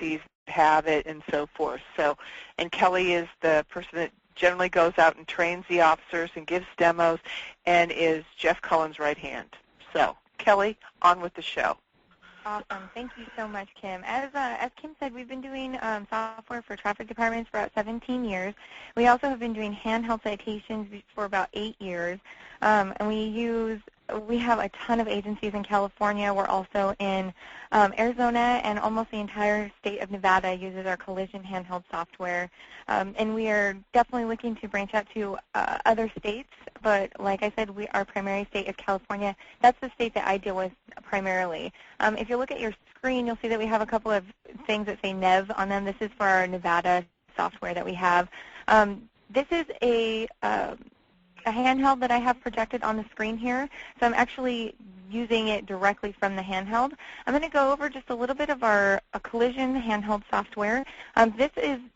agencies have it and so forth. So, and Kelly is the person that generally goes out and trains the officers and gives demos and is Jeff Cullen's right hand. So, Kelly, on with the show. Awesome. Thank you so much, Kim. As Kim said, we've been doing software for traffic departments for about 17 years. We also have been doing handheld citations for about 8 years. And we have a ton of agencies in California. We're also in Arizona, and almost the entire state of Nevada uses our collision handheld software. And we are definitely looking to branch out to other states. But like I said, our primary state is California. That's the state that I deal with primarily. If you look at your screen, you'll see that we have a couple of things that say NEV on them. This is for our Nevada software that we have. This is a handheld that I have projected on the screen here. So I'm actually using it directly from the handheld. I'm going to go over just a little bit of our collision handheld software. This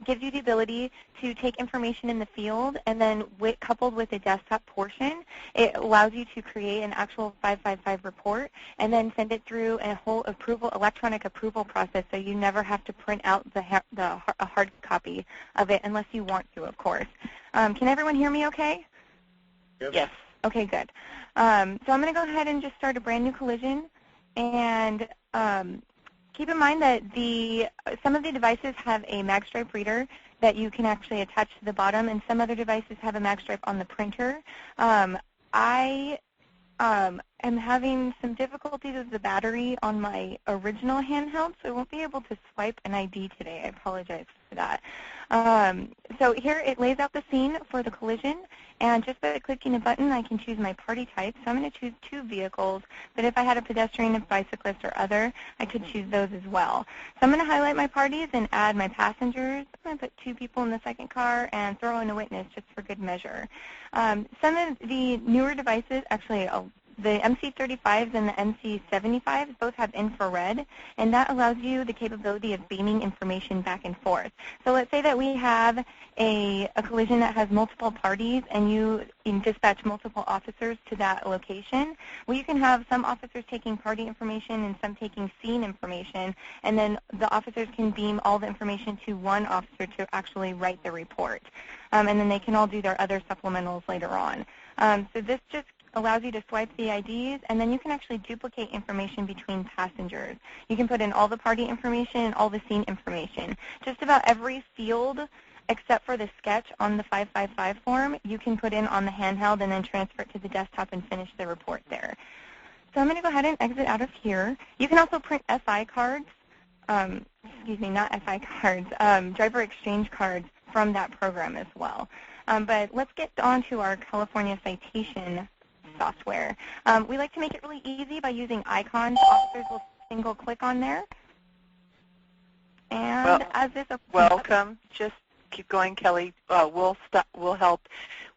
gives you the ability to take information in the field, and then coupled with a desktop portion, it allows you to create an actual 555 report and then send it through a whole electronic approval process, so you never have to print out a hard copy of it unless you want to, of course. Can everyone hear me okay? Yes. Okay, good. So I'm going to go ahead and just start a brand new collision. And keep in mind that some of the devices have a magstripe reader that you can actually attach to the bottom, and some other devices have a magstripe on the printer. I am having some difficulties with the battery on my original handheld, so I won't be able to swipe an ID today. I apologize for that. So here it lays out the scene for the collision, and just by clicking a button, I can choose my party type. So I'm going to choose 2 vehicles, but if I had a pedestrian, a bicyclist, or other, I could choose those as well. So I'm going to highlight my parties and add my passengers. I'm going to put 2 people in the second car and throw in a witness just for good measure. Some of the newer devices, actually the MC35s and the MC75s both have infrared, and that allows you the capability of beaming information back and forth. So let's say that we have a collision that has multiple parties, and you dispatch multiple officers to that location. Well, you can have some officers taking party information and some taking scene information, and then the officers can beam all the information to one officer to actually write the report. And then they can all do their other supplementals later on. So this just allows you to swipe the IDs, and then you can actually duplicate information between passengers. You can put in all the party information and all the scene information. Just about every field except for the sketch on the 555 form, you can put in on the handheld and then transfer it to the desktop and finish the report there. So I'm going to go ahead and exit out of here. You can also print FI cards, excuse me, not FI cards, driver exchange cards from that program as well. But let's get on to our California citation software. We like to make it really easy by using icons. Officers will single click on there. And as this welcome. Just keep going, Kelly. We'll help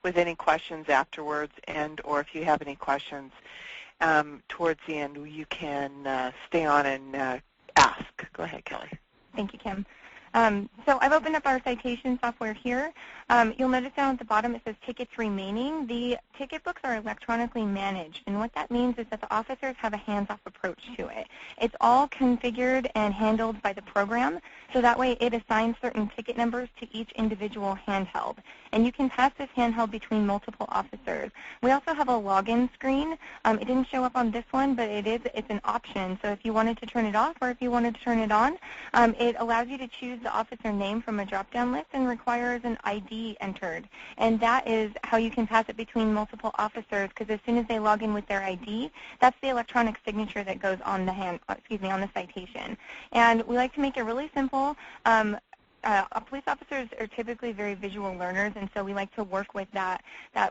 with any questions afterwards, and or if you have any questions towards the end, you can stay on and ask. Go ahead, Kelly. Thank you, Kim. So I've opened up our citation software here. You'll notice down at the bottom it says tickets remaining. The ticket books are electronically managed, and what that means is that the officers have a hands-off approach to it. It's all configured and handled by the program, so that way it assigns certain ticket numbers to each individual handheld. And you can pass this handheld between multiple officers. We also have a login screen. It didn't show up on this one, but it's an option. So if you wanted to turn it off or if you wanted to turn it on, it allows you to choose the officer name from a drop-down list and requires an ID entered. And that is how you can pass it between multiple officers, because as soon as they log in with their ID, that's the electronic signature that goes on the on the citation. And we like to make it really simple. Police officers are typically very visual learners, and so we like to work with that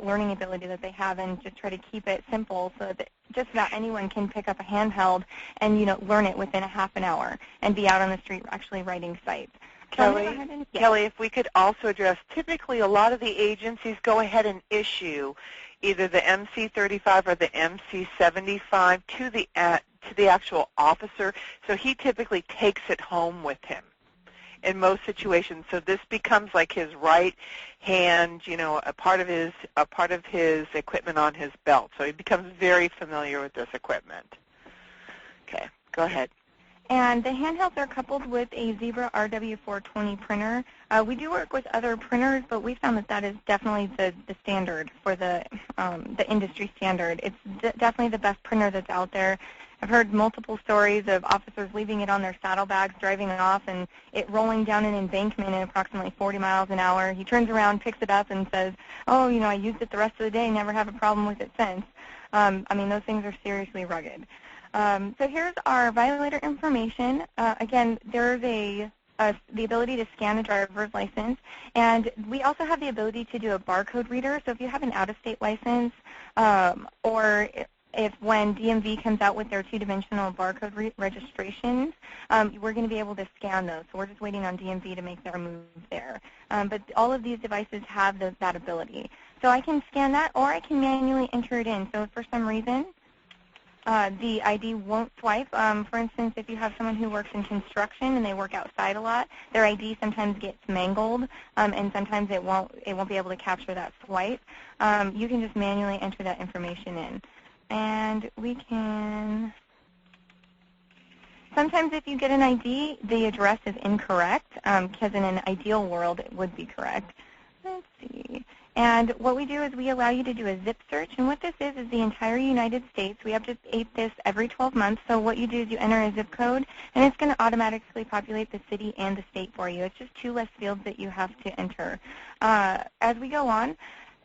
learning ability that they have and just try to keep it simple so that just about anyone can pick up a handheld and learn it within a half an hour and be out on the street actually writing cites. Kelly, if we could also address, typically a lot of the agencies go ahead and issue either the MC35 or the MC75 to the actual officer, so he typically takes it home with him in most situations. So this becomes like his right hand, a part of his equipment on his belt. So he becomes very familiar with this equipment. Okay, go ahead. And the handhelds are coupled with a Zebra RW420 printer. We do work with other printers, but we found that that is definitely the standard for the industry standard. It's definitely the best printer that's out there. I've heard multiple stories of officers leaving it on their saddlebags, driving it off, and it rolling down an embankment at approximately 40 miles an hour. He turns around, picks it up, and says, oh, I used it the rest of the day, never have a problem with it since. I mean, those things are seriously rugged. So here's our violator information. Again, there's the ability to scan a driver's license, and we also have the ability to do a barcode reader. So if you have an out-of-state license, or if when DMV comes out with their two-dimensional barcode registrations, we're going to be able to scan those. So we're just waiting on DMV to make their move there. But all of these devices have that ability. So I can scan that, or I can manually enter it in. So if for some reason the ID won't swipe. For instance, if you have someone who works in construction and they work outside a lot, their ID sometimes gets mangled, and sometimes it won't be able to capture that swipe. You can just manually enter that information in. And we can, sometimes if you get an ID, the address is incorrect, because in an ideal world it would be correct. Let's see. And what we do is we allow you to do a zip search. And what this is the entire United States. We update this every 12 months. So what you do is you enter a zip code, and it's going to automatically populate the city and the state for you. It's just 2 less fields that you have to enter. As we go on,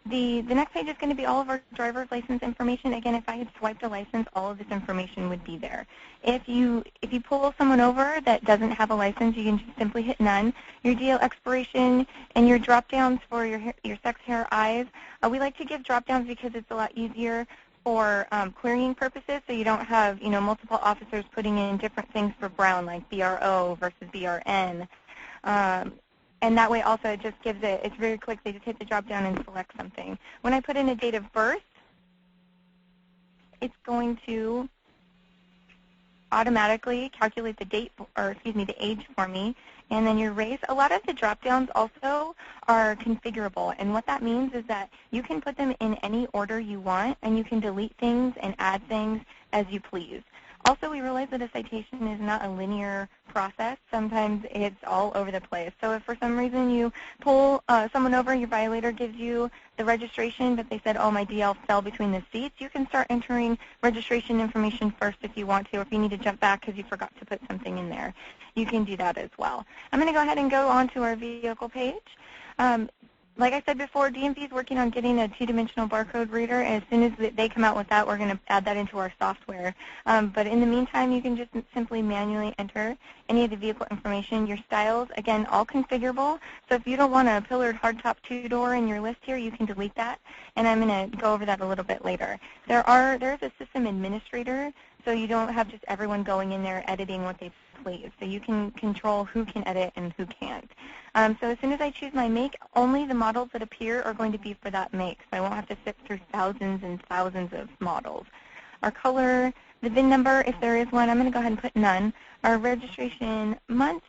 the next page is going to be all of our driver's license information. Again, if I had swiped a license, all of this information would be there. If you pull someone over that doesn't have a license, you can just simply hit none. Your DL expiration and your drop-downs for your sex, hair, eyes. We like to give drop-downs because it's a lot easier for querying purposes, so you don't have multiple officers putting in different things for brown, like BRO versus BRN. And that way also it just gives it's very quick. They just hit the drop down and select something. When I put in a date of birth, it's going to automatically calculate the date, or excuse me, the age for me. And then your race. A lot of the drop downs also are configurable. And what that means is that you can put them in any order you want, and you can delete things and add things as you please. Also, we realize that a citation is not a linear process. Sometimes it's all over the place. So if for some reason you pull someone over, your violator gives you the registration, but they said, oh, my DL fell between the seats, you can start entering registration information first if you want to, or if you need to jump back because you forgot to put something in there. You can do that as well. I'm going to go ahead and go on to our vehicle page. Like I said before, DMV is working on getting a two-dimensional barcode reader. As soon as they come out with that, we're going to add that into our software. But in the meantime, you can just simply manually enter any of the vehicle information. Your styles, again, all configurable. So if you don't want a pillared hardtop 2-door in your list here, you can delete that. And I'm going to go over that a little bit later. There's a system administrator, so you don't have just everyone going in there editing what they please. So you can control who can edit and who can't. So as soon as I choose my make, only the models that appear are going to be for that make. So I won't have to sift through thousands and thousands of models. Our color, the VIN number, if there is one, I'm going to go ahead and put none. Our registration month.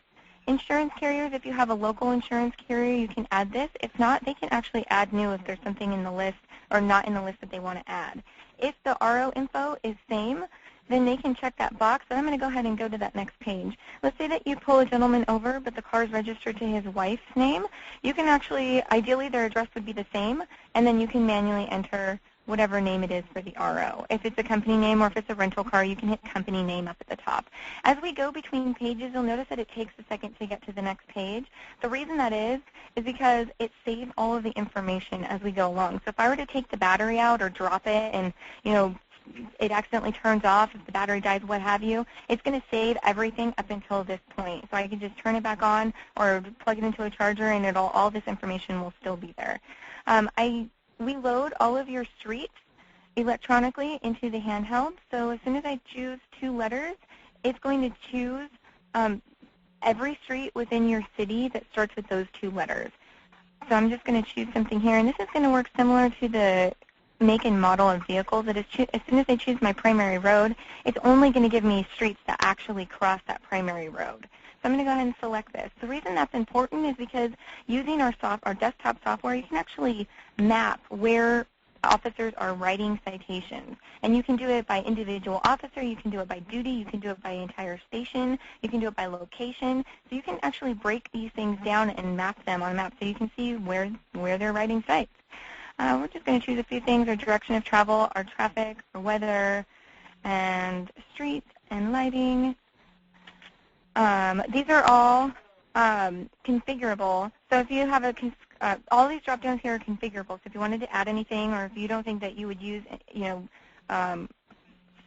Insurance carriers, if you have a local insurance carrier, you can add this. If not, they can actually add new if there's something in the list or not in the list that they want to add. If the RO info is same, then they can check that box. And I'm going to go ahead and go to that next page. Let's say that you pull a gentleman over, but the car is registered to his wife's name. You can actually, ideally, their address would be the same, and then you can manually enter whatever name it is for the RO. If it's a company name or if it's a rental car, you can hit company name up at the top. As we go between pages, you'll notice that it takes a second to get to the next page. The reason that is because it saves all of the information as we go along. So if I were to take the battery out or drop it and, it accidentally turns off, if the battery dies, what have you, it's going to save everything up until this point. So I can just turn it back on or plug it into a charger, and all this information will still be there. We load all of your streets electronically into the handheld. So as soon as I choose 2 letters, it's going to choose every street within your city that starts with those 2 letters. So I'm just going to choose something here, and this is going to work similar to the make and model of vehicles. That is, as soon as I choose my primary road, it's only going to give me streets that actually cross that primary road. So I'm going to go ahead and select this. The reason that's important is because using our desktop software, you can actually map where officers are writing citations. And you can do it by individual officer, you can do it by duty, you can do it by entire station, you can do it by location. So you can actually break these things down and map them on a map so you can see where they're writing cites. We're just going to choose a few things: our direction of travel, our traffic, our weather, and streets and lighting. These are all configurable. So if you have all these drop-downs here are configurable. So if you wanted to add anything, or if you don't think that you would use,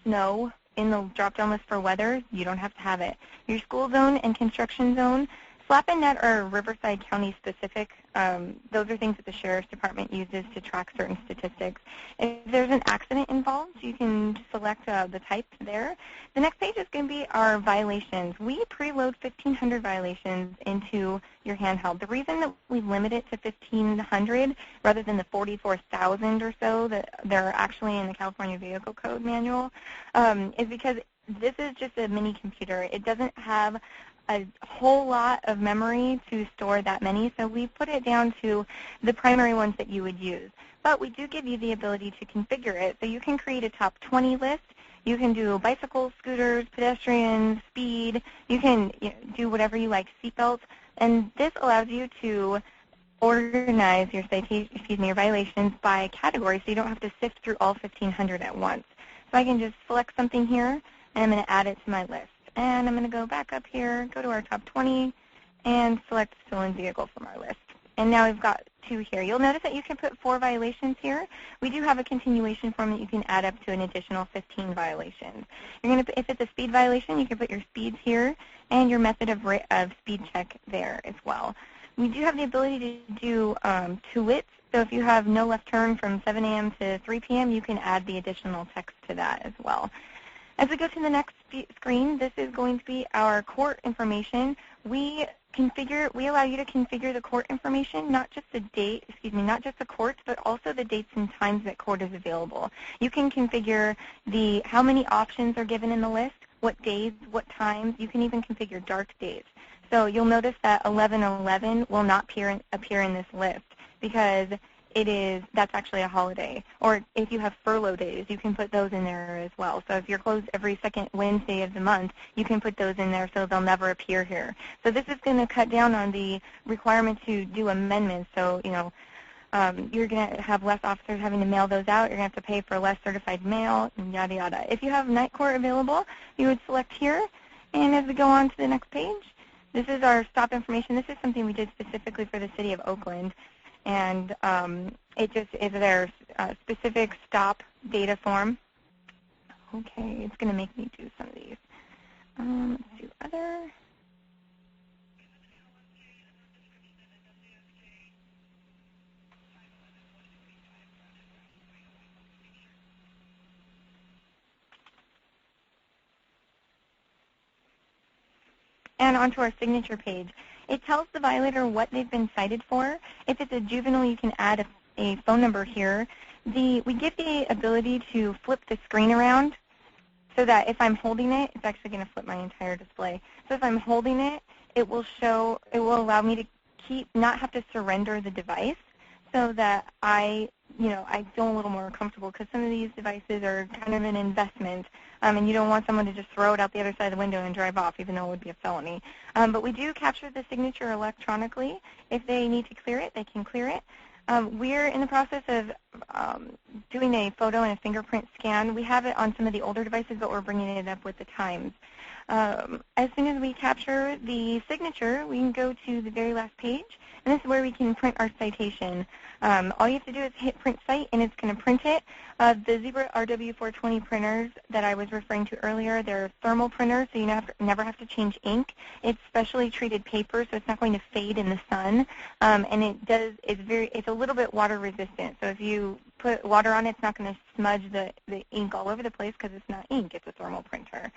snow in the drop-down list for weather, you don't have to have it. Your school zone and construction zone, SLAP and NET are Riverside County specific. Those are things that the Sheriff's Department uses to track certain statistics. If there's an accident involved, you can select the type there. The next page is going to be our violations. We preload 1,500 violations into your handheld. The reason that we limit it to 1,500 rather than the 44,000 or so that there are actually in the California Vehicle Code manual is because this is just a mini computer. It doesn't have a whole lot of memory to store that many, so we put it down to the primary ones that you would use. But we do give you the ability to configure it, so you can create a top 20 list. You can do bicycles, scooters, pedestrians, speed. You can do whatever you like, seatbelts, and this allows you to organize your your violations by category, so you don't have to sift through all 1,500 at once. So I can just select something here, and I'm going to add it to my list. And I'm going to go back up here, go to our top 20, and select stolen vehicle from our list. And now we've got 2 here. You'll notice that you can put 4 violations here. We do have a continuation form that you can add up to an additional 15 violations. You're going to, if it's a speed violation, you can put your speeds here and your method of speed check there as well. We do have the ability to do 2 wits. So if you have no left turn from 7 a.m. to 3 p.m., you can add the additional text to that as well. As we go to the next screen, this is going to be our court information. We allow you to configure the court information, not just the date, not just the courts, but also the dates and times that court is available. You can configure how many options are given in the list, what days, what times. You can even configure dark days. So you'll notice that 11/11 will not appear in this list because that's actually a holiday. Or if you have furlough days, you can put those in there as well. So if you're closed every second Wednesday of the month, you can put those in there so they'll never appear here. So this is going to cut down on the requirement to do amendments. So, you're going to have less officers having to mail those out. You're going to have to pay for less certified mail, and yada, yada. If you have night court available, you would select here. And as we go on to the next page, this is our stop information. This is something we did specifically for the city of Oakland. And it just is their specific stop data form. Okay, it's going to make me do some of these. Let's do other. And onto our signature page. It tells the violator what they've been cited for. If it's a juvenile, you can add a phone number here. We give the ability to flip the screen around so that if I'm holding it, it's actually going to flip my entire display. So if I'm holding it, it will allow me to not have to surrender the device so that I feel a little more comfortable because some of these devices are kind of an investment. And you don't want someone to just throw it out the other side of the window and drive off, even though it would be a felony. But we do capture the signature electronically. If they need to clear it, they can clear it. We're in the process of doing a photo and a fingerprint scan. We have it on some of the older devices, but we're bringing it up with the times. As soon as we capture the signature, we can go to the very last page, and this is where we can print our citation. All you have to do is hit print cite, and it's going to print it. The Zebra RW420 printers that I was referring to earlier, they're thermal printers, so you never have to change ink. It's specially treated paper, so it's not going to fade in the sun, and it's a little bit water resistant. So if you put water on it, it's not going to smudge the ink all over the place because it's not ink, it's a thermal printer.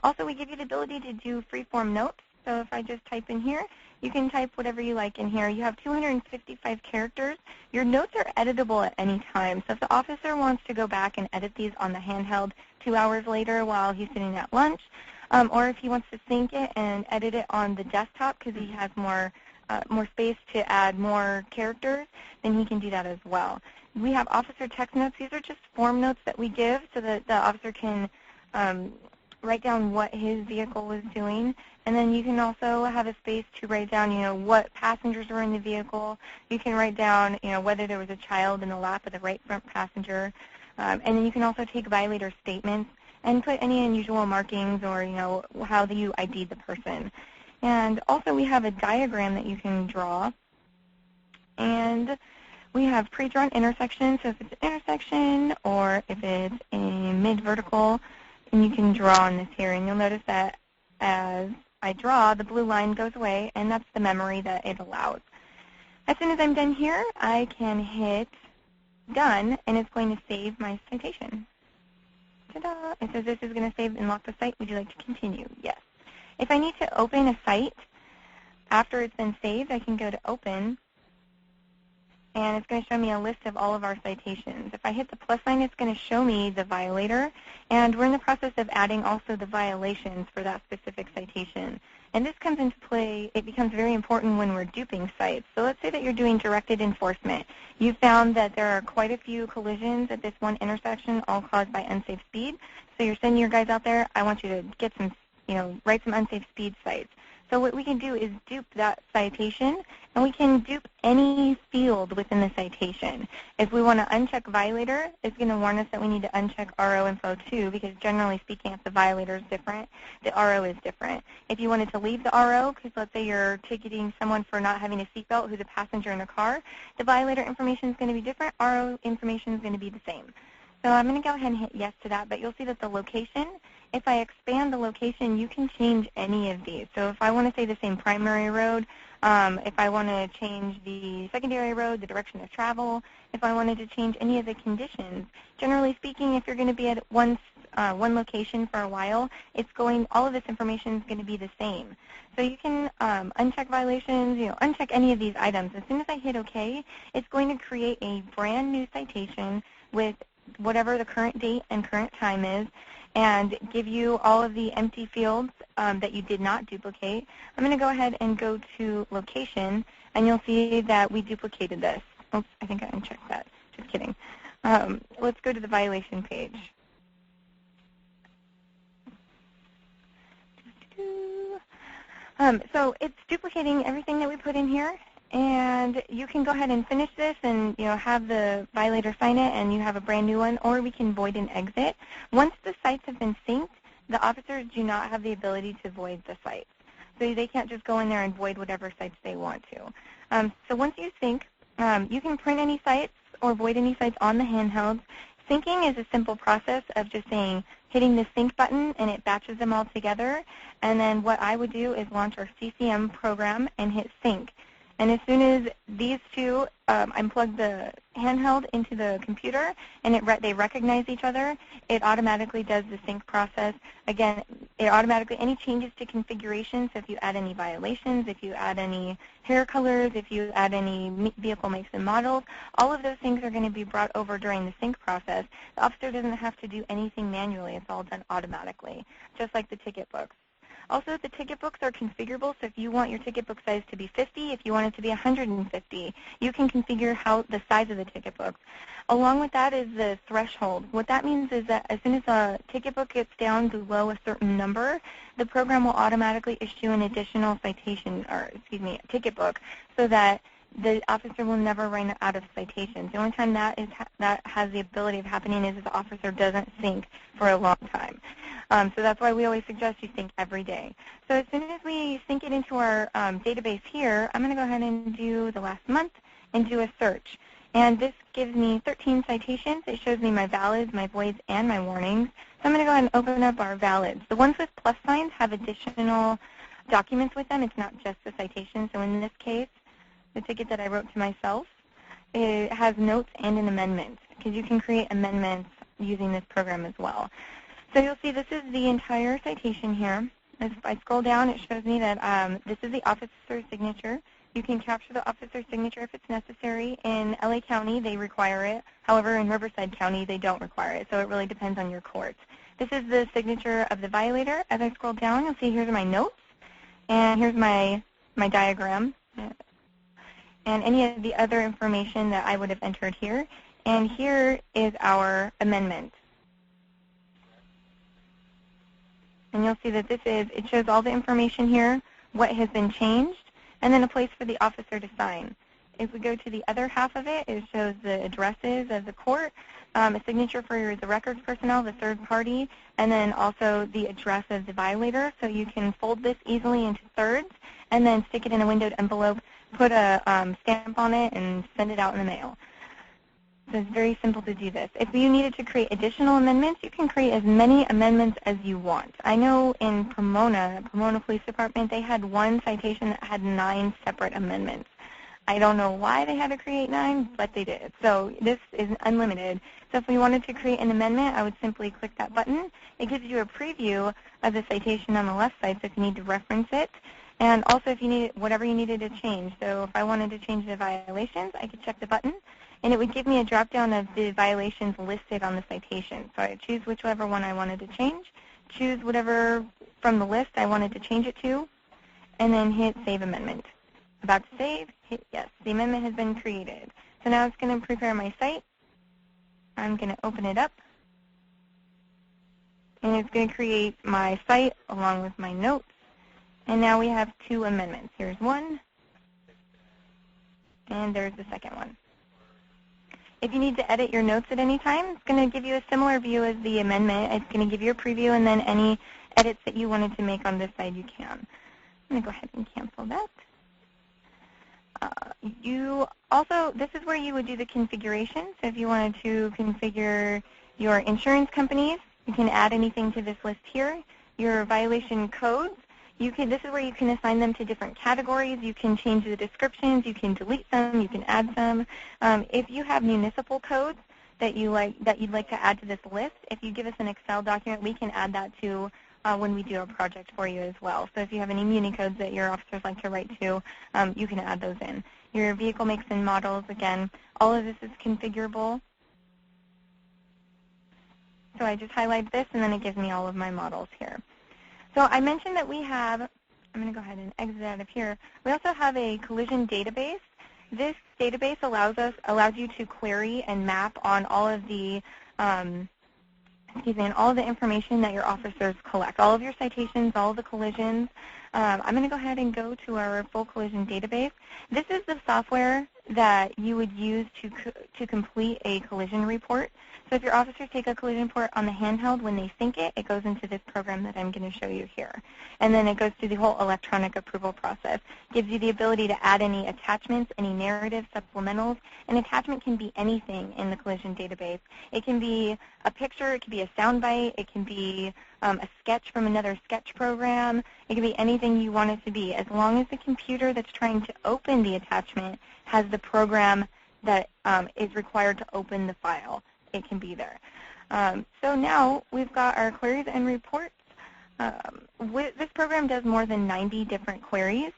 Also, we give you the ability to do freeform notes. So if I just type in here, you can type whatever you like in here. You have 255 characters. Your notes are editable at any time. So if the officer wants to go back and edit these on the handheld 2 hours later while he's sitting at lunch, or if he wants to sync it and edit it on the desktop because he has more space to add more characters, then he can do that as well. We have officer text notes. These are just form notes that we give so that the officer can write down what his vehicle was doing. And then you can also have a space to write down, what passengers were in the vehicle. You can write down, whether there was a child in the lap of the right front passenger. And then you can also take violator statements and put any unusual markings or, how you ID'd the person. And also we have a diagram that you can draw. And we have pre-drawn intersections, so if it's an intersection or if it's a mid-vertical, and you can draw on this here. And you'll notice that as I draw, the blue line goes away, and that's the memory that it allows. As soon as I'm done here, I can hit Done, and it's going to save my citation. Ta-da! It says this is going to save and lock the site. Would you like to continue? Yes. If I need to open a site after it's been saved, I can go to Open, and it's going to show me a list of all of our citations. If I hit the plus sign, it's going to show me the violator, and we're in the process of adding also the violations for that specific citation. And this comes into play, it becomes very important when we're duping sites. So let's say that you're doing directed enforcement. You found that there are quite a few collisions at this one intersection, all caused by unsafe speed. So you're sending your guys out there, I want you to get some, write some unsafe speed sites. So what we can do is dupe that citation, and we can dupe any field within the citation. If we want to uncheck violator, it's going to warn us that we need to uncheck RO info too, because generally speaking, if the violator is different, the RO is different. If you wanted to leave the RO, because let's say you're ticketing someone for not having a seatbelt who's a passenger in a car, the violator information is going to be different, RO information is going to be the same. So I'm going to go ahead and hit yes to that, but you'll see that the location, if I expand the location, you can change any of these. So if I want to say the same primary road, if I want to change the secondary road, the direction of travel, if I wanted to change any of the conditions, generally speaking, if you're going to be at one location for a while, all of this information is going to be the same. So you can uncheck violations, uncheck any of these items. As soon as I hit OK, it's going to create a brand new citation with whatever the current date and current time is, and give you all of the empty fields that you did not duplicate. I'm going to go ahead and go to location, and you'll see that we duplicated this. Oops, I think I unchecked that. Just kidding. Let's go to the violation page. So it's duplicating everything that we put in here. And you can go ahead and finish this and have the violator sign it, and you have a brand new one, or we can void and exit. Once the sites have been synced, the officers do not have the ability to void the sites. So they can't just go in there and void whatever sites they want to. So once you sync, you can print any sites or void any sites on the handhelds. Syncing is a simple process of just hitting the sync button, and it batches them all together. And then what I would do is launch our CCM program and hit sync. And as soon as these two, unplug the handheld into the computer, and they recognize each other, it automatically does the sync process. Again, any changes to configuration, so if you add any violations, if you add any hair colors, if you add any vehicle makes and models, all of those things are going to be brought over during the sync process. The officer doesn't have to do anything manually. It's all done automatically, just like the ticket books. Also, the ticket books are configurable, so if you want your ticket book size to be 50, if you want it to be 150, you can configure the size of the ticket books. Along with that is the threshold. What that means is that as soon as a ticket book gets down below a certain number, the program will automatically issue an additional ticket book, so that the officer will never run out of citations. The only time that has the ability of happening is if the officer doesn't sync for a long time. So that's why we always suggest you sync every day. So as soon as we sync it into our database here, I'm going to go ahead and do the last month and do a search. And this gives me 13 citations. It shows me my valids, my voids, and my warnings. So I'm going to go ahead and open up our valids. The ones with plus signs have additional documents with them. It's not just the citation. So in this case, the ticket that I wrote to myself, it has notes and an amendment, because you can create amendments using this program as well. So you'll see this is the entire citation here. If I scroll down, it shows me that this is the officer's signature. You can capture the officer's signature if it's necessary. In LA County, they require it. However, in Riverside County, they don't require it, so it really depends on your court. This is the signature of the violator. As I scroll down, you'll see here's my notes, and here's my diagram, and any of the other information that I would have entered here. And here is our amendment. And you'll see that it shows all the information here, what has been changed, and then a place for the officer to sign. If we go to the other half of it, it shows the addresses of the court, a signature for the records personnel, the third party, and then also the address of the violator. So you can fold this easily into thirds and then stick it in a windowed envelope, put a stamp on it, and send it out in the mail. So it's very simple to do this. If you needed to create additional amendments, you can create as many amendments as you want. I know in Pomona Police Department, they had one citation that had 9 separate amendments. I don't know why they had to create 9, but they did. So this is unlimited. So if we wanted to create an amendment, I would simply click that button. It gives you a preview of the citation on the left side, so if you need to reference it. And also if you need whatever you needed to change. So if I wanted to change the violations, I could check the button, and it would give me a drop-down of the violations listed on the citation. So I choose whichever one I wanted to change, choose whatever from the list I wanted to change it to, and then hit Save Amendment. About to save, hit yes. The amendment has been created. So now it's going to prepare my site. I'm going to open it up. And it's going to create my site along with my notes. And now we have 2 amendments. Here's one, and there's the second one. If you need to edit your notes at any time, it's going to give you a similar view as the amendment. It's going to give you a preview, and then any edits that you wanted to make on this side, you can. I'm going to go ahead and cancel that. This is where you would do the configuration. So if you wanted to configure your insurance companies, you can add anything to this list here. Your violation codes, this is where you can assign them to different categories. You can change the descriptions. You can delete some. You can add some. If you have municipal codes that you'd like to add to this list, if you give us an Excel document, we can add that to when we do a project for you as well. So if you have any muni codes that your officers like to write to, you can add those in. Your vehicle makes and models, again, all of this is configurable. So I just highlight this, and then it gives me all of my models here. So I mentioned that we have, I'm going to go ahead and exit out of here. We also have a collision database. This database allows you to query and map on all of the and all of the information that your officers collect, all of your citations, all of the collisions. I'm going to go ahead and go to our full collision database. This is the software that you would use to complete a collision report. So if your officers take a collision report on the handheld, when they sync it, it goes into this program that I'm going to show you here. And then it goes through the whole electronic approval process. Gives you the ability to add any attachments, any narratives, supplementals. An attachment can be anything in the collision database. It can be a picture, it can be a soundbite, it can be a sketch from another sketch program. It can be anything you want it to be, as long as the computer that's trying to open the attachment has the program that is required to open the file. It can be there. So now we've got our queries and reports. This program does more than 90 different queries.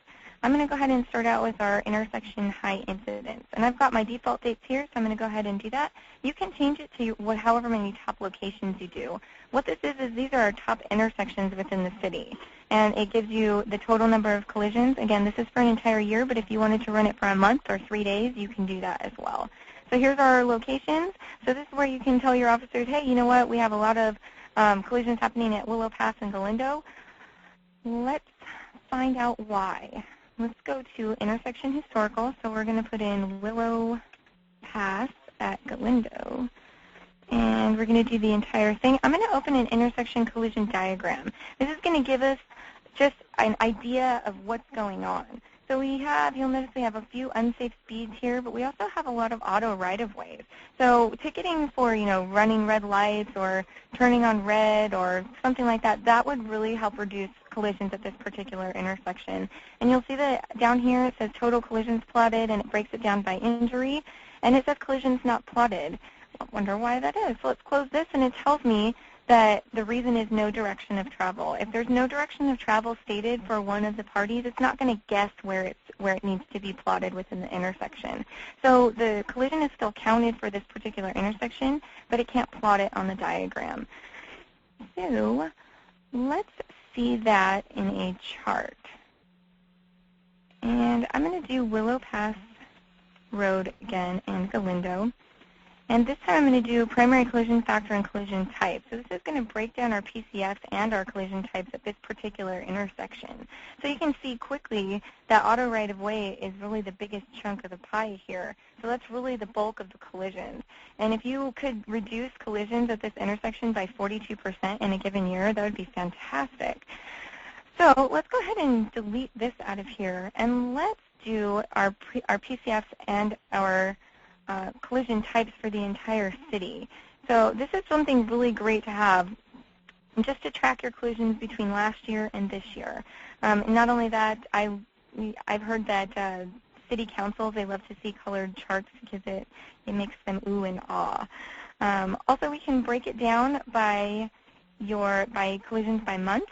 I'm going to go ahead and start out with our intersection high incidence. And I've got my default dates here, so I'm going to go ahead and do that. You can change it to however many top locations you do. What this is these are our top intersections within the city. And it gives you the total number of collisions. Again, this is for an entire year, but if you wanted to run it for a month or 3 days, you can do that as well. So here's our locations. So this is where you can tell your officers, hey, you know what, we have a lot of collisions happening at Willow Pass and Galindo. Let's find out why. Let's go to intersection historical. So we're going to put in Willow Pass at Galindo. And we're going to do the entire thing. I'm going to open an intersection collision diagram. This is going to give us just an idea of what's going on. So you'll notice we have a few unsafe speeds here, but we also have a lot of auto right-of-ways. So ticketing for, running red lights or turning on red or something like that, that would really help reduce collisions at this particular intersection. And you'll see that down here it says total collisions plotted, and it breaks it down by injury, and it says collisions not plotted. I wonder why that is. So let's close this, and it tells me that the reason is no direction of travel. If there's no direction of travel stated for one of the parties, it's not going to guess where it needs to be plotted within the intersection. So the collision is still counted for this particular intersection, but it can't plot it on the diagram. So let's see that in a chart. And I'm going to do Willow Pass Road again and Galindo. And this time I'm going to do primary collision factor and collision type. So this is going to break down our PCFs and our collision types at this particular intersection. So you can see quickly that auto right-of-way is really the biggest chunk of the pie here. So that's really the bulk of the collisions. And if you could reduce collisions at this intersection by 42% in a given year, that would be fantastic. So let's go ahead and delete this out of here, and let's do our PCFs and our collision types for the entire city. So this is something really great to have, just to track your collisions between last year and this year. And not only that, I've heard that city councils, they love to see colored charts because it makes them ooh and ah. Also, we can break it down by collisions by month.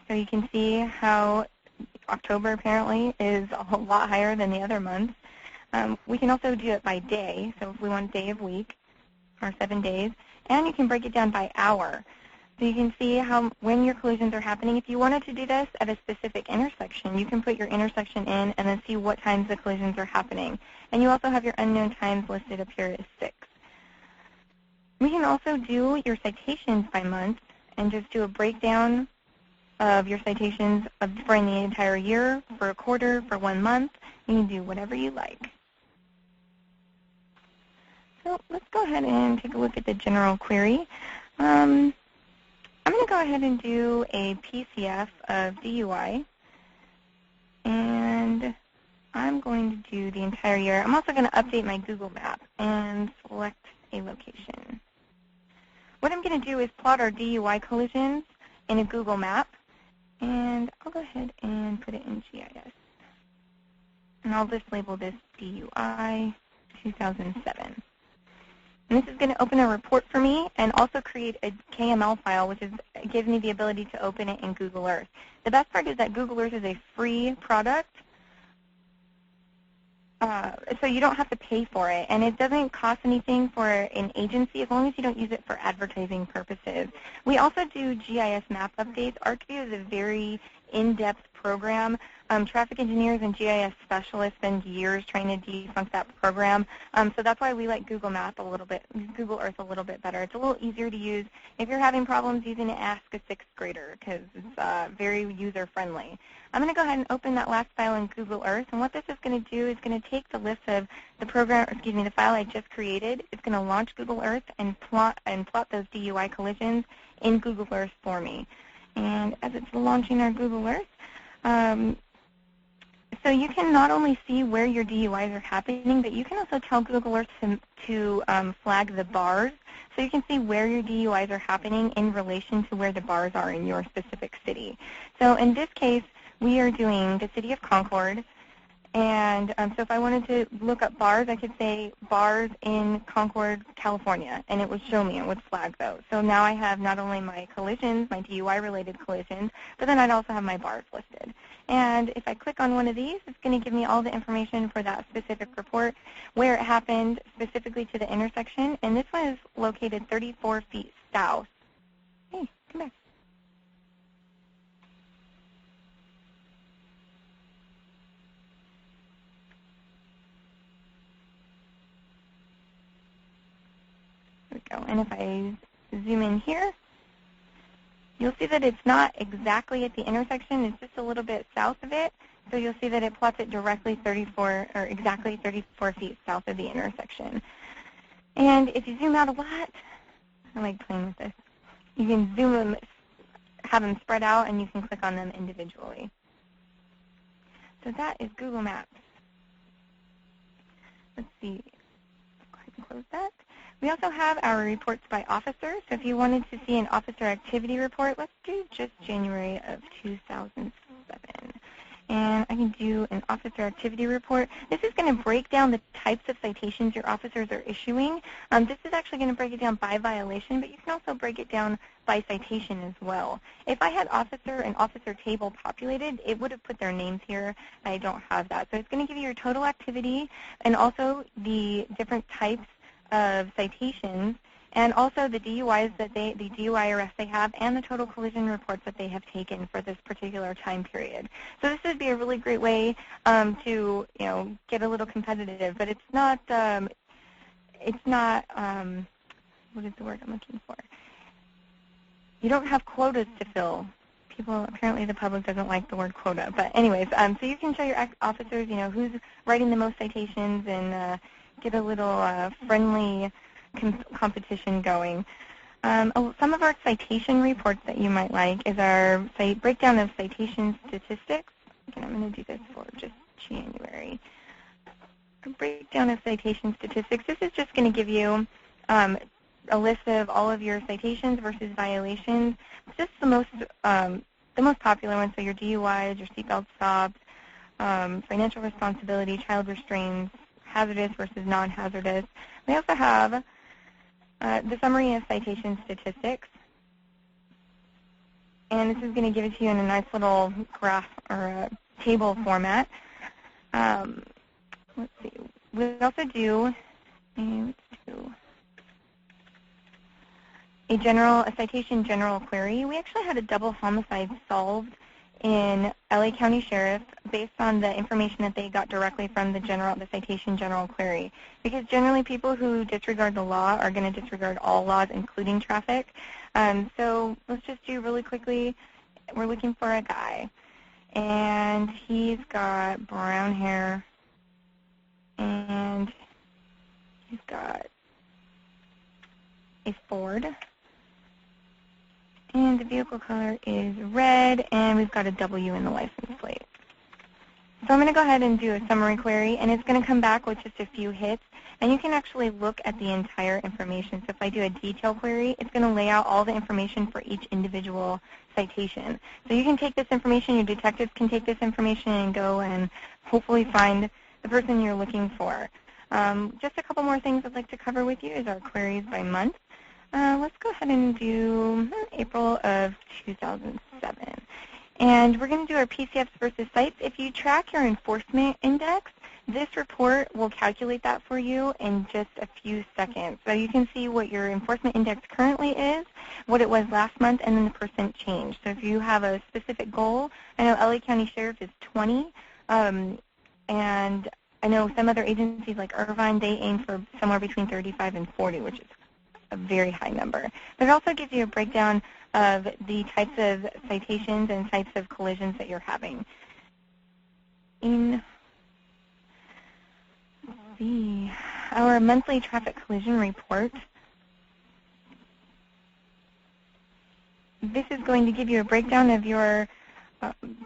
So you can see how October apparently is a lot higher than the other months. We can also do it by day, so if we want day of week, or 7 days, and you can break it down by hour. So you can see when your collisions are happening. If you wanted to do this at a specific intersection, you can put your intersection in and then see what times the collisions are happening. And you also have your unknown times listed up here as 6. We can also do your citations by month and just do a breakdown of your citations for the entire year, for a quarter, for 1 month. You can do whatever you like. So let's go ahead and take a look at the general query. I'm going to go ahead and do a PCF of DUI, and I'm going to do the entire year. I'm also going to update my Google map and select a location. What I'm going to do is plot our DUI collisions in a Google map, and I'll go ahead and put it in GIS. And I'll just label this DUI 2007. And this is going to open a report for me and also create a KML file, which gives me the ability to open it in Google Earth. The best part is that Google Earth is a free product, so you don't have to pay for it. And it doesn't cost anything for an agency as long as you don't use it for advertising purposes. We also do GIS map updates. ArcView is a very in-depth program. Traffic engineers and GIS specialists spend years trying to debunk that program. So that's why we like Google Earth a little bit better. It's a little easier to use if you're having problems using it, ask a 6th grader because it's very user-friendly. I'm going to go ahead and open that last file in Google Earth, and what this is going to do is going to take the list of the file I just created. It's going to launch Google Earth and plot those DUI collisions in Google Earth for me. And as it's launching our Google Earth, so you can not only see where your DUIs are happening, but you can also tell Google Earth to flag the bars, so you can see where your DUIs are happening in relation to where the bars are in your specific city. So in this case, we are doing the city of Concord, and so if I wanted to look up bars, I could say bars in Concord, California, and it would show me, it would flag those. So now I have not only my collisions, my DUI-related collisions, but then I'd also have my bars listed. And if I click on one of these, it's going to give me all the information for that specific report, where it happened specifically to the intersection, and this one is located 34 feet south. Hey, come back. There we go. And if I zoom in here, you'll see that it's not exactly at the intersection. It's just a little bit south of it. So you'll see that it plots it directly exactly 34 feet south of the intersection. And if you zoom out a lot, I like playing with this. You can zoom them, have them spread out, and you can click on them individually. So that is Google Maps. Let's see. Go ahead and close that. We also have our reports by officer. So if you wanted to see an officer activity report, let's do just January of 2007. And I can do an officer activity report. This is going to break down the types of citations your officers are issuing. This is actually going to break it down by violation, but you can also break it down by citation as well. If I had officer and officer table populated, it would have put their names here. I don't have that. So it's going to give you your total activity and also the different types of citations, and also the DUIs the DUI arrests they have, and the total collision reports that they have taken for this particular time period. So this would be a really great way to get a little competitive, but it's not it's not, what is the word I'm looking for? You don't have quotas to fill. People, apparently the public doesn't like the word quota. But anyways, so you can show your officers, who's writing the most citations and get a little friendly competition going. Some of our citation reports that you might like is our breakdown of citation statistics. Again, I'm going to do this for just January. A breakdown of citation statistics. This is just going to give you a list of all of your citations versus violations. It's just the most popular ones, so your DUIs, your seatbelt stops, financial responsibility, child restraints, hazardous versus non-hazardous. We also have the summary of citation statistics. And this is going to give it to you in a nice little graph or a table format. Let's see. We also do a citation general query. We actually had a double homicide solved in LA County Sheriff based on the information that they got directly from the citation general query. Because generally people who disregard the law are going to disregard all laws, including traffic. So let's just do really quickly. We're looking for a guy, and he's got brown hair, and he's got a Ford. And the vehicle color is red, and we've got a W in the license plate. So I'm going to go ahead and do a summary query, and it's going to come back with just a few hits. And you can actually look at the entire information. So if I do a detail query, it's going to lay out all the information for each individual citation. So you can take this information, your detectives can take this information and go and hopefully find the person you're looking for. Just a couple more things I'd like to cover with you is our queries by month. Let's go ahead and do April of 2007. And we're going to do our PCFs versus cites. If you track your enforcement index, this report will calculate that for you in just a few seconds. So you can see what your enforcement index currently is, what it was last month, and then the percent change. So if you have a specific goal, I know LA County Sheriff is 20, and I know some other agencies like Irvine, they aim for somewhere between 35 and 40, which is a very high number. But it also gives you a breakdown of the types of citations and types of collisions that you're having. In our monthly traffic collision report, this is going to give you a breakdown of your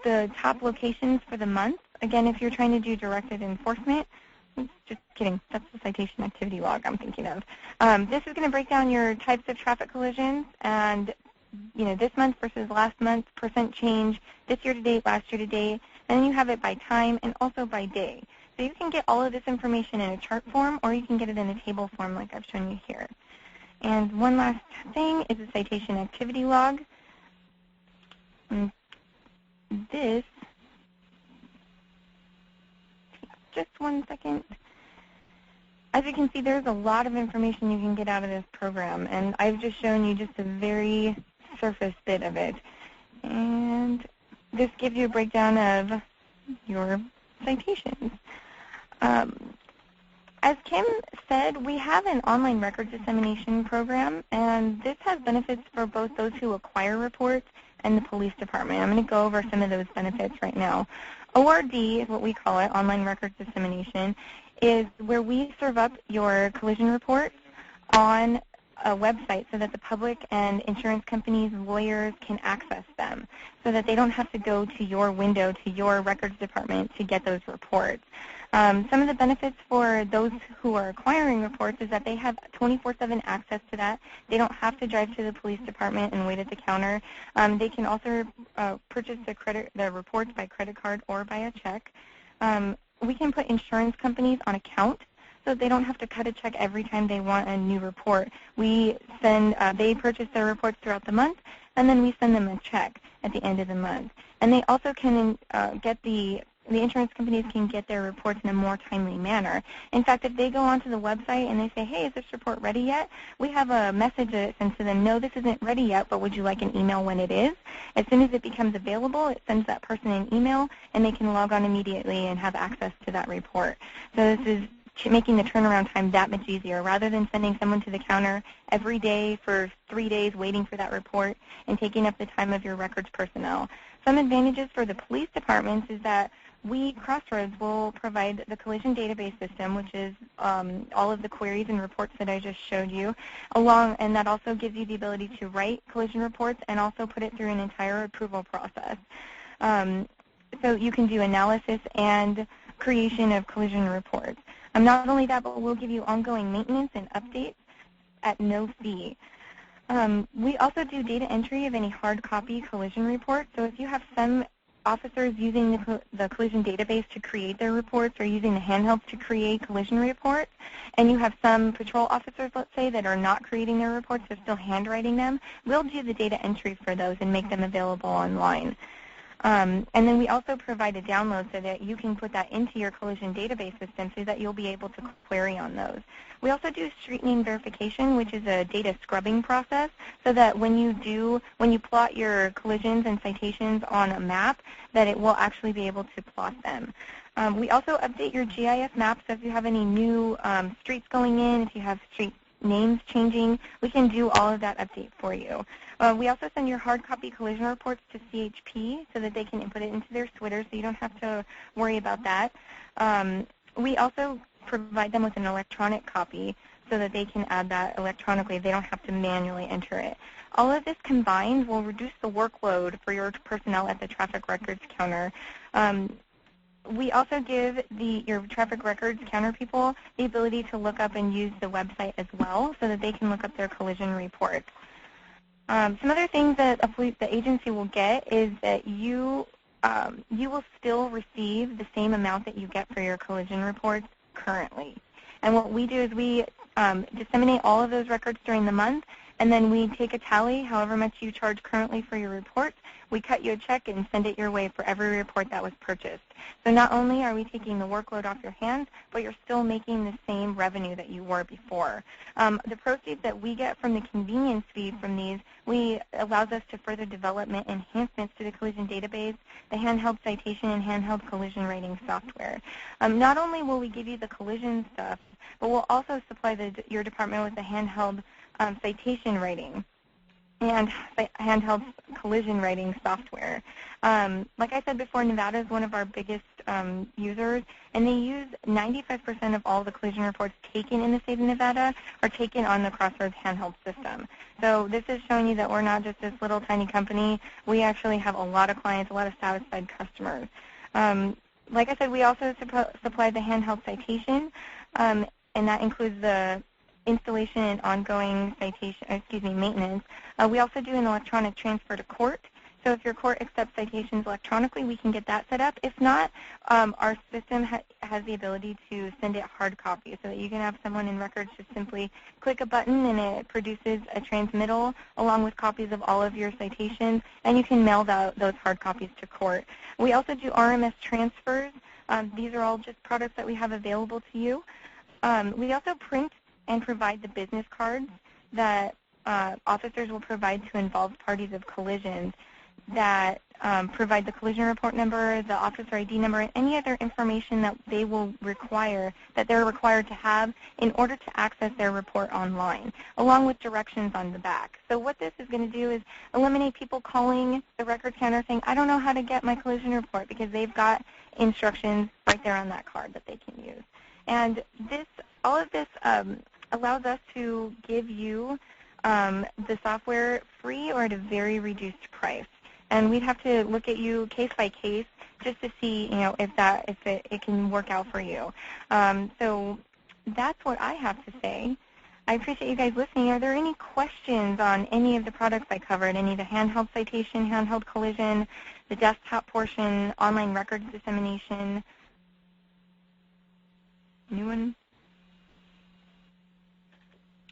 the top locations for the month. Again, if you're trying to do directed enforcement, just kidding, that's the citation activity log I'm thinking of. This is going to break down your types of traffic collisions and this month versus last month, percent change, this year to date, last year to date, and then you have it by time and also by day. So you can get all of this information in a chart form, or you can get it in a table form like I've shown you here. And one last thing is a citation activity log. And this, just one second. As you can see, there's a lot of information you can get out of this program, and I've just shown you just a very surface bit of it. And this gives you a breakdown of your citations. As Kim said, we have an online record dissemination program, and this has benefits for both those who acquire reports and the police department. I'm going to go over some of those benefits right now. ORD is what we call it, online record dissemination, is where we serve up your collision reports on a website so that the public and insurance companies, lawyers can access them so that they don't have to go to your window, to your records department to get those reports. Some of the benefits for those who are acquiring reports is that they have 24/7 access to that. They don't have to drive to the police department and wait at the counter. They can also purchase the reports by credit card or by a check. We can put insurance companies on account so they don't have to cut a check every time they want a new report. We send, they purchase their reports throughout the month, and then we send them a check at the end of the month. And they also can get the insurance companies can get their reports in a more timely manner. In fact, if they go onto the website and they say, hey, is this report ready yet? We have a message that sends to them, no, this isn't ready yet, but would you like an email when it is? As soon as it becomes available, it sends that person an email, and they can log on immediately and have access to that report. So this is making the turnaround time that much easier. Rather than sending someone to the counter every day for 3 days waiting for that report and taking up the time of your records personnel. Some advantages for the police departments is that we, Crossroads, will provide the collision database system, which is all of the queries and reports that I just showed you, and that also gives you the ability to write collision reports and also put it through an entire approval process. So you can do analysis and creation of collision reports. Not only that, but we'll give you ongoing maintenance and updates at no fee. We also do data entry of any hard copy collision reports. So if you have some officers using the collision database to create their reports or using the handhelds to create collision reports, and you have some patrol officers, let's say, that are not creating their reports, they're still handwriting them, we'll do the data entry for those and make them available online. And then we also provide a download so that you can put that into your collision database system so that you'll be able to query on those. We also do street name verification, which is a data scrubbing process, so that when you plot your collisions and citations on a map, that it will actually be able to plot them. We also update your GIS maps, so if you have any new streets going in, if you have street names changing, we can do all of that update for you. We also send your hard copy collision reports to CHP so that they can input it into their Twitter, so you don't have to worry about that. We also provide them with an electronic copy so that they can add that electronically. They don't have to manually enter it. All of this combined will reduce the workload for your personnel at the traffic records counter. We also give your traffic records counter people the ability to look up and use the website as well so that they can look up their collision reports. Some other things that the agency will get is that you will still receive the same amount that you get for your collision reports currently. And what we do is we disseminate all of those records during the month, and then we take a tally, however much you charge currently for your reports. We cut you a check and send it your way for every report that was purchased. So not only are we taking the workload off your hands, but you're still making the same revenue that you were before. The proceeds that we get from the convenience fee from these allows us to further development enhancements to the collision database, the handheld citation, and handheld collision rating software. Not only will we give you the collision stuff, but we'll also supply your department with the handheld citation writing and handheld collision writing software. Like I said before, Nevada is one of our biggest users, and they use 95% of all the collision reports taken in the state of Nevada are taken on the Crossroads handheld system. So this is showing you that we're not just this little tiny company. We actually have a lot of clients, a lot of satisfied customers. Like I said, we also supply the handheld citation, and that includes the installation and ongoing maintenance. We also do an electronic transfer to court. So if your court accepts citations electronically, we can get that set up. If not, our system has the ability to send it hard copy so that you can have someone in records just simply click a button and it produces a transmittal along with copies of all of your citations, and you can mail those hard copies to court. We also do Rms Transfers. These are all just products that we have available to you. We also print and provide the business cards that officers will provide to involved parties of collisions that provide the collision report number, the officer ID number, and any other information that they will require, that they're required to have in order to access their report online, along with directions on the back. So what this is going to do is eliminate people calling the record counter saying, I don't know how to get my collision report, because they've got instructions right there on that card that they can use. And all of this allows us to give you the software free or at a very reduced price. And we'd have to look at you case by case just to see, if it can work out for you. So that's what I have to say. I appreciate you guys listening. Are there any questions on any of the products I covered? Any of the handheld citation, handheld collision, the desktop portion, online records dissemination? New one?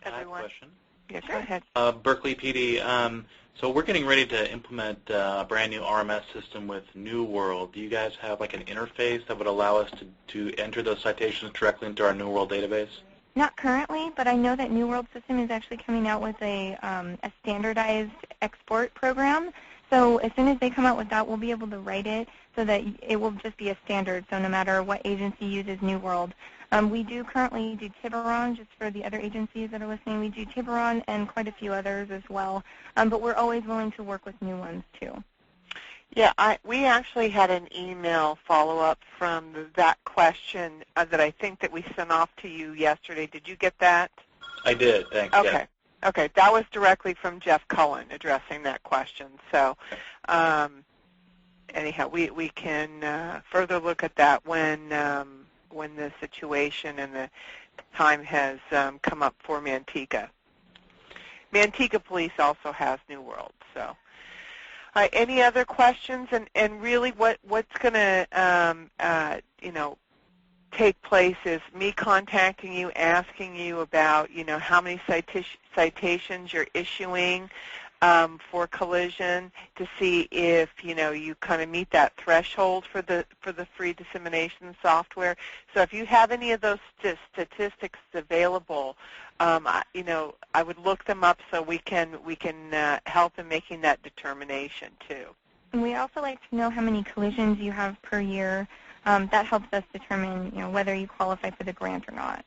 I have a question. Yes, go ahead. Berkeley PD. So we're getting ready to implement a brand new RMS system with New World. Do you guys have like an interface that would allow us to enter those citations directly into our New World database? Not currently, but I know that New World System is actually coming out with a standardized export program. So as soon as they come out with that, we'll be able to write it so that it will just be a standard, so no matter what agency uses New World. We do currently do Tiburon, just for the other agencies that are listening. We do Tiburon and quite a few others as well, but we're always willing to work with new ones too. Yeah, we actually had an email follow-up from that question that I think that we sent off to you yesterday. Did you get that? I did, thanks. Okay. Yeah. Okay, that was directly from Jeff Cullen addressing that question. So anyhow, we can further look at that when the situation and the time has come up for Manteca. Manteca Police also has New World. So any other questions? And really what's going to take place is me contacting you, asking you about, how many citations you're issuing for collision to see if, you kind of meet that threshold for the free dissemination software. So if you have any of those statistics available, I would look them up so we can help in making that determination too. And we also like to know how many collisions you have per year. That helps us determine, whether you qualify for the grant or not.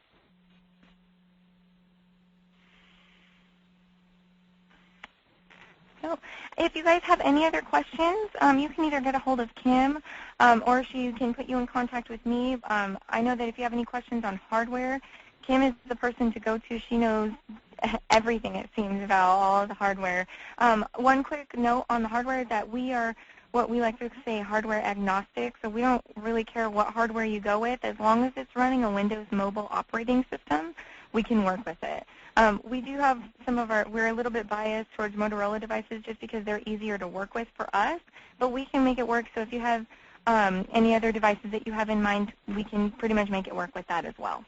So if you guys have any other questions, you can either get a hold of Kim or she can put you in contact with me. I know that if you have any questions on hardware, Kim is the person to go to. She knows everything, it seems, about all of the hardware. One quick note on the hardware that we are what we like to say hardware agnostic, so we don't really care what hardware you go with. As long as it's running a Windows mobile operating system, we can work with it. We do have we're a little bit biased towards Motorola devices just because they're easier to work with for us, but we can make it work. So if you have any other devices that you have in mind, we can pretty much make it work with that as well.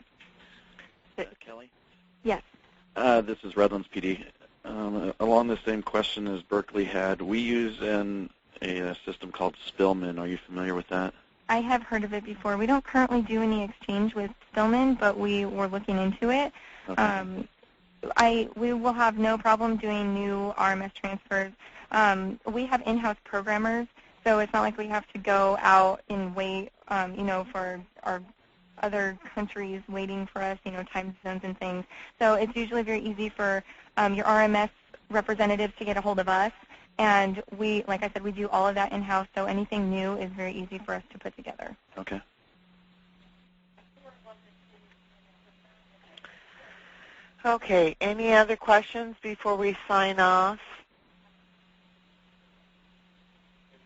Kelly? Yes. This is Redlands PD. Along the same question as Berkeley had, we use a system called Spillman. Are you familiar with that? I have heard of it before. We don't currently do any exchange with Spillman, but we were looking into it. Okay. We will have no problem doing new RMS transfers. We have in-house programmers, so it's not like we have to go out and wait, for our other countries waiting for us, time zones and things. So it's usually very easy for your RMS representatives to get a hold of us. And we, like I said, we do all of that in-house, so anything new is very easy for us to put together. Okay. Okay, any other questions before we sign off?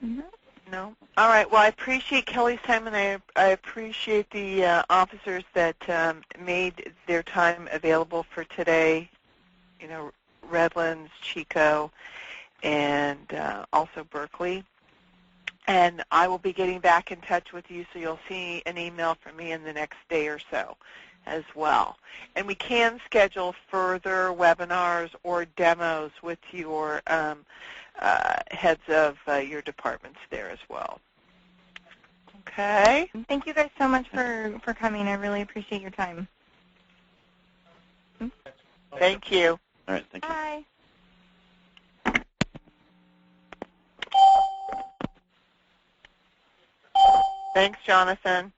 Mm-hmm. No? All right, well, I appreciate Kelly's time, and I appreciate the officers that made their time available for today, Redlands, Chico, and also Berkeley. And I will be getting back in touch with you, so you'll see an email from me in the next day or so as well. And we can schedule further webinars or demos with your heads of your departments there as well. Okay? Thank you guys so much for coming. I really appreciate your time. Thank you. All right, thank you. Bye. Thanks, Jonathan.